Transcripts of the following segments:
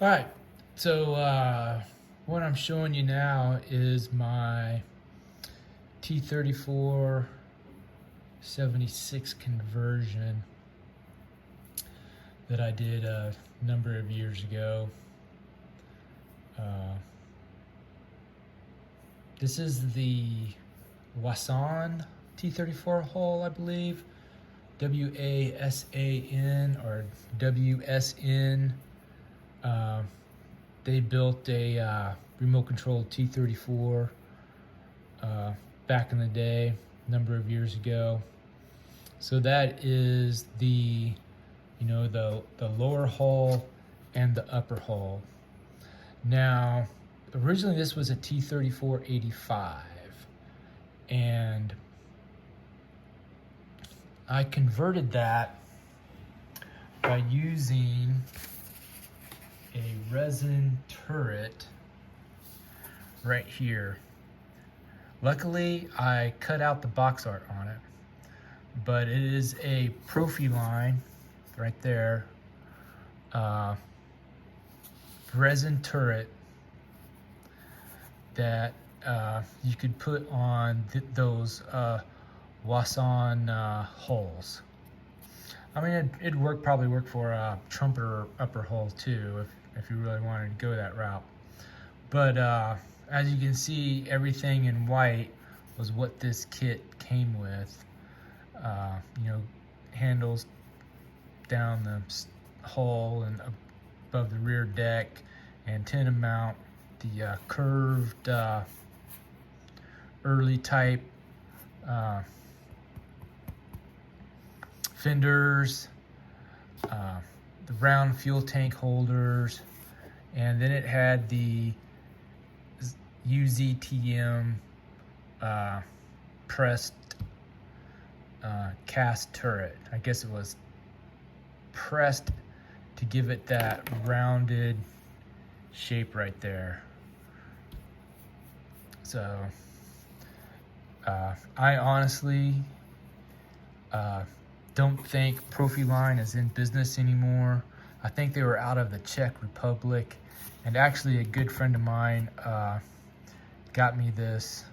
All right, so what I'm showing you now is my T-34-76 conversion that I did a number of years ago. This is the WSN T-34 hull, I believe. WASAN or WSN. They built a remote controlled T-34 back in the day, a number of years ago. So that is the, the lower hull and the upper hull. Now, originally this was a T-34-85, and I converted that by using a resin turret right here. Luckily, I cut out the box art on it, but it is a Profiline right there, resin turret that you could put on those WSN hulls. I mean, it'd probably work for a trumpeter upper hull too, if you really wanted to go that route. But as you can see, everything in white was what this kit came with. Handles down the hull and above the rear deck, antenna mount, the curved early type fenders, the round fuel tank holders, and then it had the UZTM pressed cast turret. I guess it was pressed to give it that rounded shape right there. So I honestly don't think Profiline is in business anymore. I think they were out of the Czech Republic, and actually a good friend of mine got me this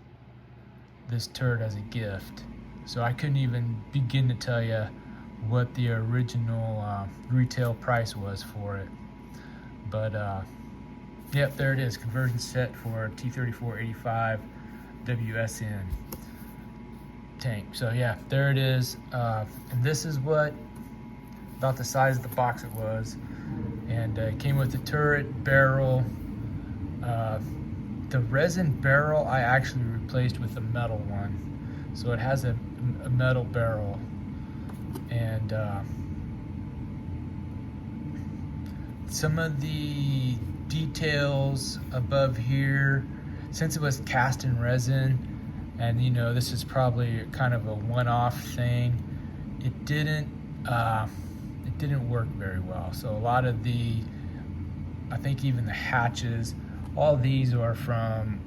turret as a gift. So I couldn't even begin to tell you what the original retail price was for it. But yep, there it is, conversion set for T-34-85 WSN tank. So yeah, there it is, and this is what about the size of the box it was, and it came with the turret, barrel. The resin barrel I actually replaced with a metal one, so it has a metal barrel, and some of the details above here, since it was cast in resin, and this is probably kind of a one-off thing, it didn't work very well. So a lot of I think even the hatches, all these are from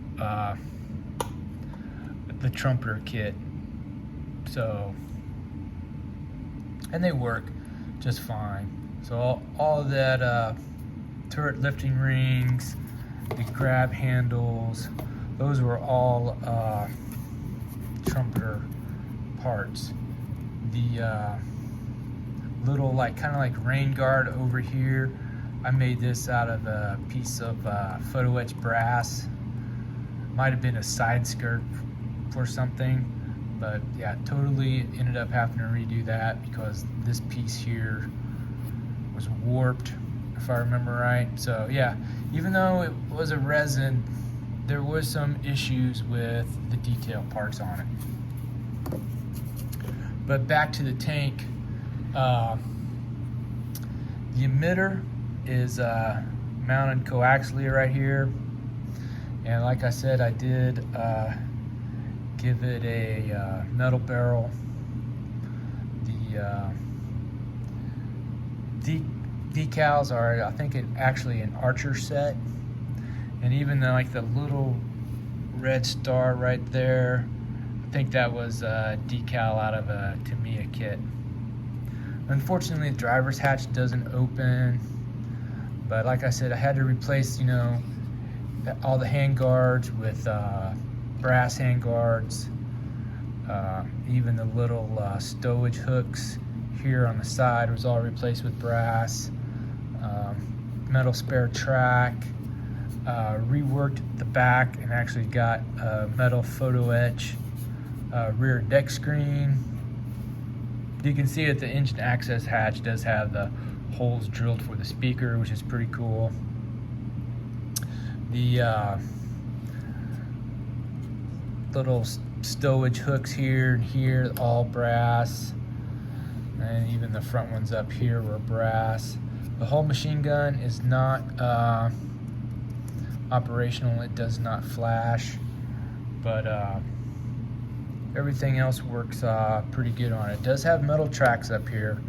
the trumpeter kit. So, and they work just fine. So all of that turret lifting rings, the grab handles, those were all trumpeter parts. The little kind of like rain guard over here, I made this out of a piece of photo etch brass. Might have been a side skirt for something, but yeah, totally ended up having to redo that because this piece here was warped, if I remember right. So yeah, even though it was a resin, there was some issues with the detail parts on it. But back to the tank, the emitter is mounted coaxially right here, and like I said, I did give it a metal barrel. The decals are, I think, actually an Archer set, and even the little red star right there, I think that was a decal out of a Tamiya kit. Unfortunately, the driver's hatch doesn't open, But like I said, I had to replace, you know, all the hand guards with brass hand guards. Even the little stowage hooks here on the side was all replaced with brass. Metal spare track. Reworked the back and actually got a metal photo etch rear deck screen. You can see that the engine access hatch does have the holes drilled for the speaker, which is pretty cool. The little stowage hooks here and here, all brass, and even the front ones up here were brass. The whole machine gun is not operational. It does not flash, but everything else works pretty good on it. It does have metal tracks up here,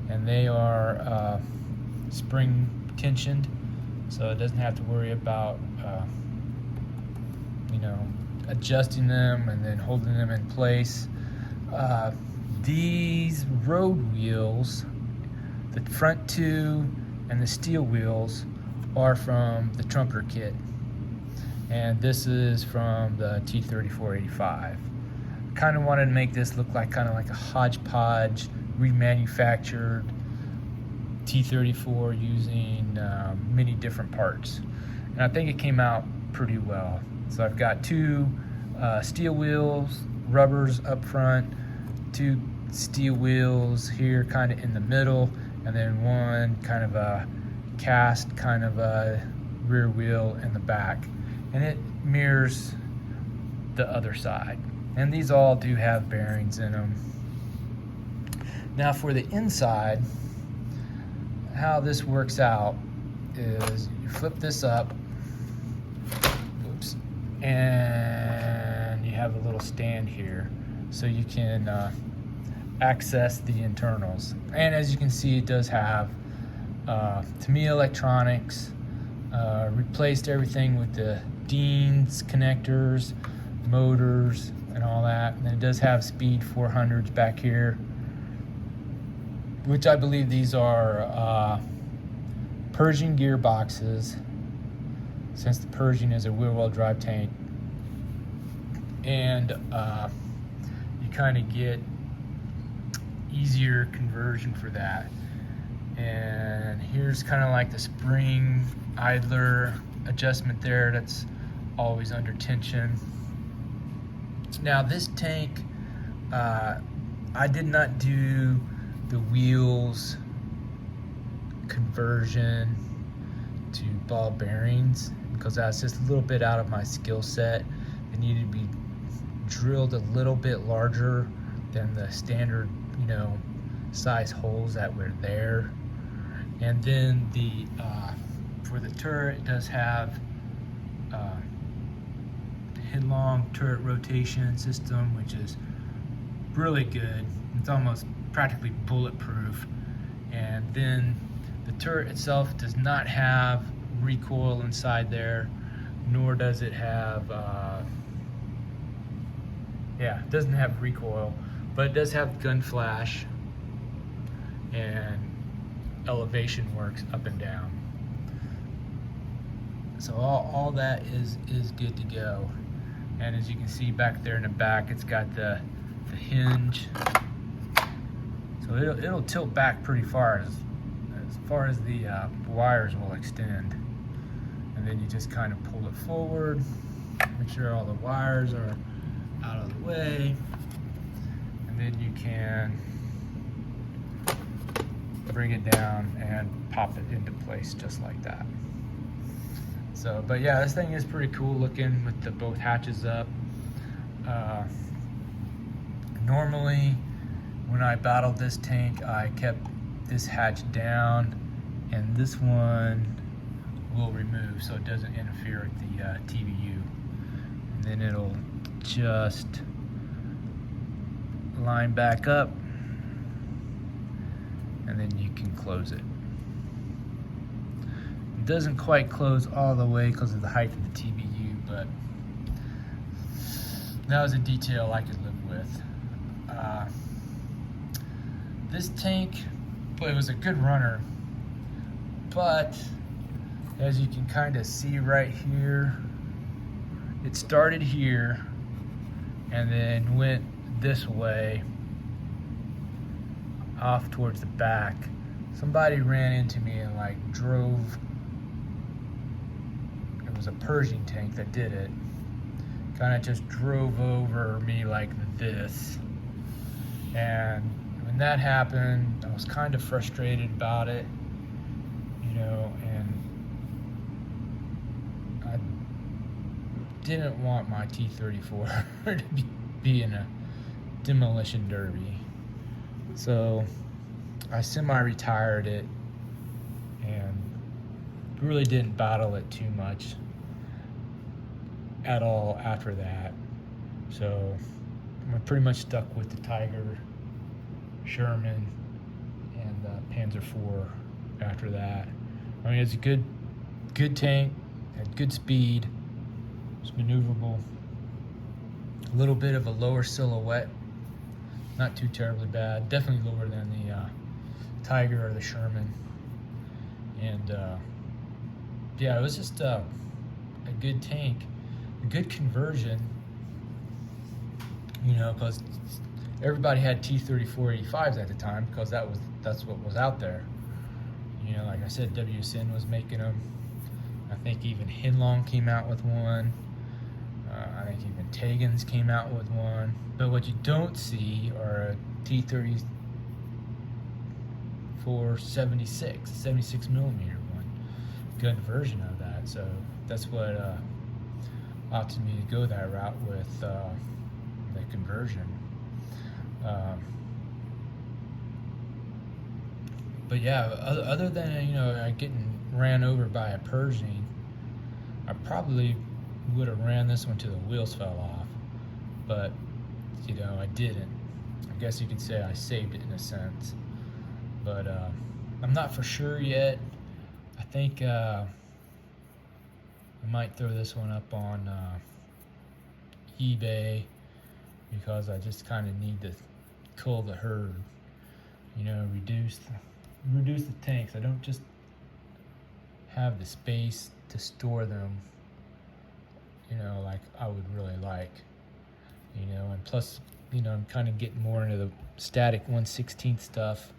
and they are spring tensioned, so it doesn't have to worry about you know, adjusting them and then holding them in place. These road wheels, the front two and the steel wheels, are from the trumpeter kit, and this is from the T-34-85. Kind of wanted to make this look like kind of like a hodgepodge remanufactured T-34 using many different parts, and I think it came out pretty well. So I've got two steel wheels, rubbers up front, two steel wheels here kind of in the middle, and then one kind of a cast kind of a rear wheel in the back, and it mirrors the other side. And these all do have bearings in them. Now for the inside, how this works out is you flip this up, oops, and you have a little stand here so you can access the internals. And as you can see, it does have Tamiya electronics, replaced everything with the Dean's connectors, motors, and all that. And it does have speed 400s back here, which I believe these are Pershing gearboxes, since the Pershing is a rear-wheel drive tank. And you kind of get easier conversion for that. And here's kind of like the spring idler adjustment there that's always under tension. Now this tank, I did not do the wheels conversion to ball bearings because that's just a little bit out of my skill set. They needed to be drilled a little bit larger than the standard, you know, size holes that were there. And then the for the turret, it does have headlong turret rotation system, which is really good. It's almost practically bulletproof. And then the turret itself does not have recoil inside there, nor does it have it doesn't have recoil, but it does have gun flash, and elevation works up and down. So all that is good to go. And as you can see back there in the back, it's got the hinge, so it'll tilt back pretty far as the wires will extend. And then you just kind of pull it forward, make sure all the wires are out of the way, and then you can bring it down and pop it into place just like that. So, but yeah, this thing is pretty cool looking with the both hatches up. Normally, when I battled this tank, I kept this hatch down, and this one will remove so it doesn't interfere with the TBU. And then it'll just line back up, and then you can close it. It doesn't quite close all the way because of the height of the TBU, but that was a detail I could live with. This tank, well, it was a good runner, but As you can kind of see right here, it started here and then went this way off towards the back. Somebody ran into me and like drove. It was a Pershing tank that did it. Kind of just drove over me like this. And when that happened, I was kind of frustrated about it, you know, and I didn't want my T-34 to be in a demolition derby. So I semi-retired it and really didn't battle it too much at all after that. So I'm pretty much stuck with the Tiger, Sherman, and Panzer IV after that. I mean, it's a good tank, had good speed, it's maneuverable, a little bit of a lower silhouette, not too terribly bad, definitely lower than the Tiger or the Sherman. And yeah, it was just a good tank, a good conversion, you know, because everybody had T-34-85s at the time because that's what was out there. You know, like I said, WSN was making them. I think even Hinlong came out with one. I think even Tegan's came out with one. But what you don't see are a T-34-76, 76 millimeter one. Good version of that. So that's what opted me to go that route with the conversion. But yeah, other than, you know, getting ran over by a Pershing, I probably would have ran this one till the wheels fell off, but you know, I didn't. I guess you could say I saved it in a sense, but I'm not for sure yet. I think I might throw this one up on eBay because I just kind of need to cull the herd, you know, reduce the tanks. I don't just have the space to store them, you know, like I would really like, you know, and plus, you know, I'm kind of getting more into the static 1/16 stuff,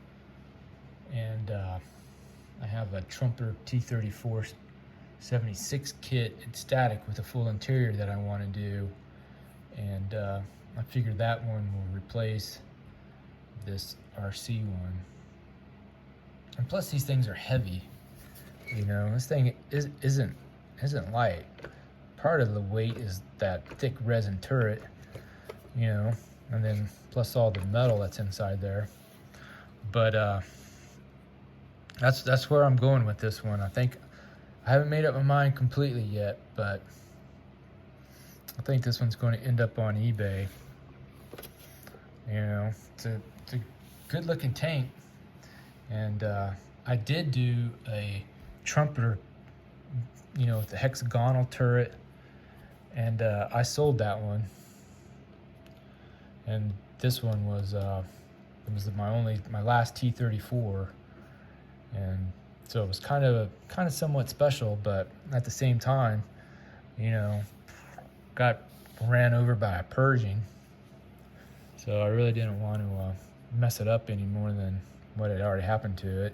and I have a Trumper T-34-76 kit in static with a full interior that I want to do, and I figured that one will replace this RC one. And plus, these things are heavy. You know, this thing isn't light. Part of the weight is that thick resin turret, you know, and then plus all the metal that's inside there. But that's where I'm going with this one. I think I haven't made up my mind completely yet, but I think this one's going to end up on eBay. You know, it's a good looking tank. And I did do a Trumper, you know, with the hexagonal turret, and I sold that one. And this one was my last T-34, and so it was kind of somewhat special, but at the same time, you know, got ran over by a Pershing, so I really didn't want to mess it up any more than what had already happened to it.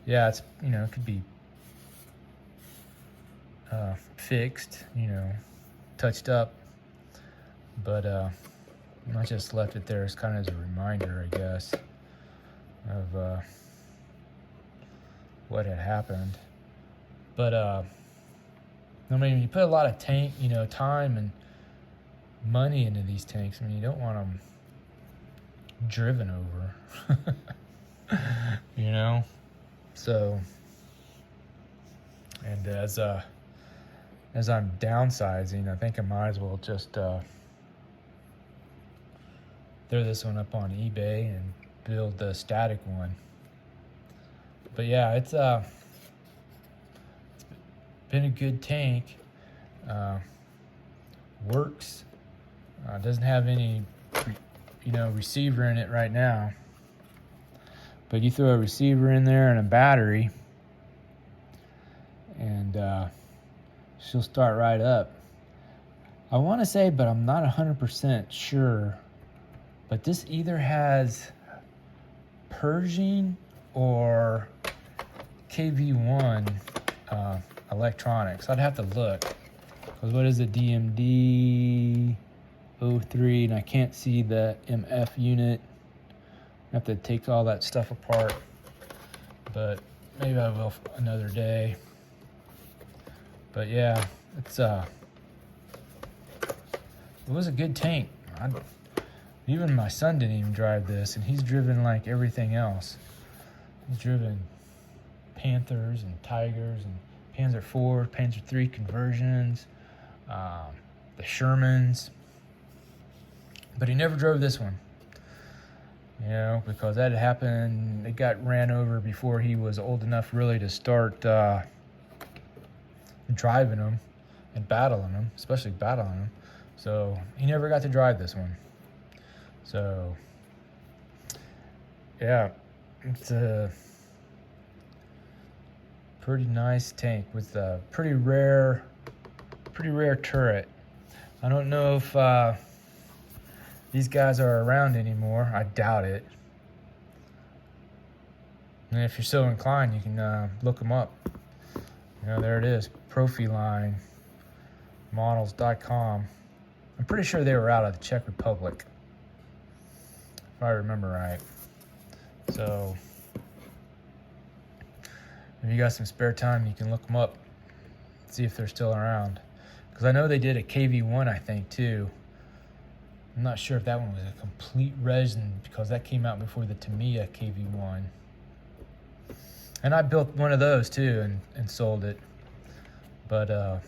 Yeah, it's, you know, it could be fixed, you know, touched up, but I just left it there as kind of as a reminder, I guess, of what had happened. But I mean, you put a lot of tank, you know, time and money into these tanks. I mean, you don't want them driven over. You know, so, and as I'm downsizing, I think I might as well just throw this one up on eBay and build the static one. But yeah, it's been a good tank. Works. Doesn't have any, you know, receiver in it right now. But you throw a receiver in there and a battery, and she'll start right up. I want to say, but I'm not 100% sure, but this either has Pershing or KV1 electronics. I'd have to look, because what is a DMD 03, and I can't see the MF unit. I have to take all that stuff apart, but maybe I will another day. But yeah, it's it was a good tank. Even my son didn't even drive this, and he's driven like everything else. He's driven Panthers and Tigers and Panzer IV, Panzer III conversions, the Shermans, but he never drove this one. You know, because that happened, it got ran over before he was old enough really to start driving them and battling them, especially battling them. So he never got to drive this one. So yeah, it's a pretty nice tank with a pretty rare turret. I don't know if these guys are around anymore. I doubt it. And if you're so inclined, you can look them up. You know, there it is, Profiline models.com. I'm pretty sure they were out of the Czech Republic, if I remember right. So if you got some spare time, you can look them up, see if they're still around. Because I know they did a KV1, I think, too. I'm not sure if that one was a complete resin, because that came out before the Tamiya KV1. And I built one of those too and sold it. But I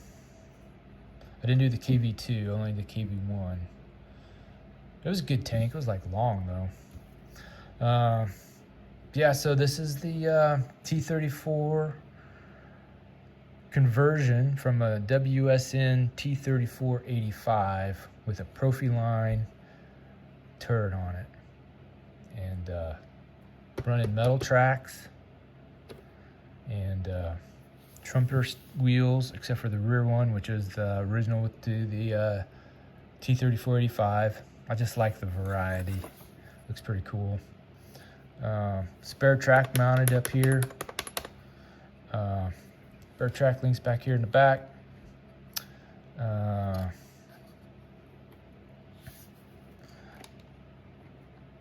didn't do the KV2, only the KV1. It was a good tank. It was like long though. Yeah, so this is the T-34 conversion from a WSN T-34 85 with a Profiline turret on it, and running metal tracks and trumpeter wheels, except for the rear one, which is the original with the T-34 85. I just like the variety. Looks pretty cool. Spare track mounted up here. Spare track links back here in the back.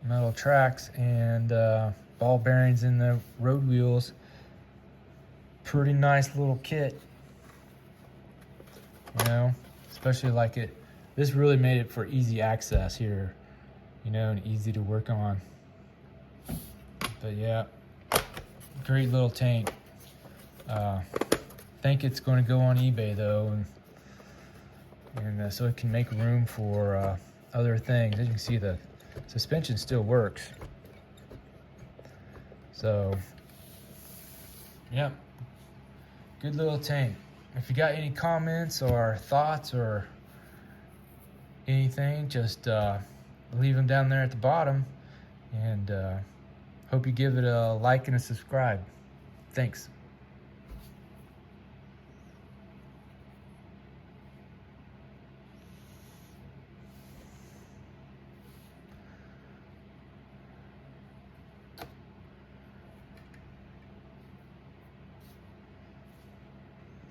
Metal tracks and ball bearings in the road wheels. Pretty nice little kit, you know, especially like it. This really made it for easy access here, you know, and easy to work on. But yeah, great little tank. Think it's going to go on eBay though, and so it can make room for other things. As you can see, the suspension still works. So yeah, good little tank. If you got any comments or thoughts or anything, just leave them down there at the bottom, and hope you give it a like and a subscribe. Thanks.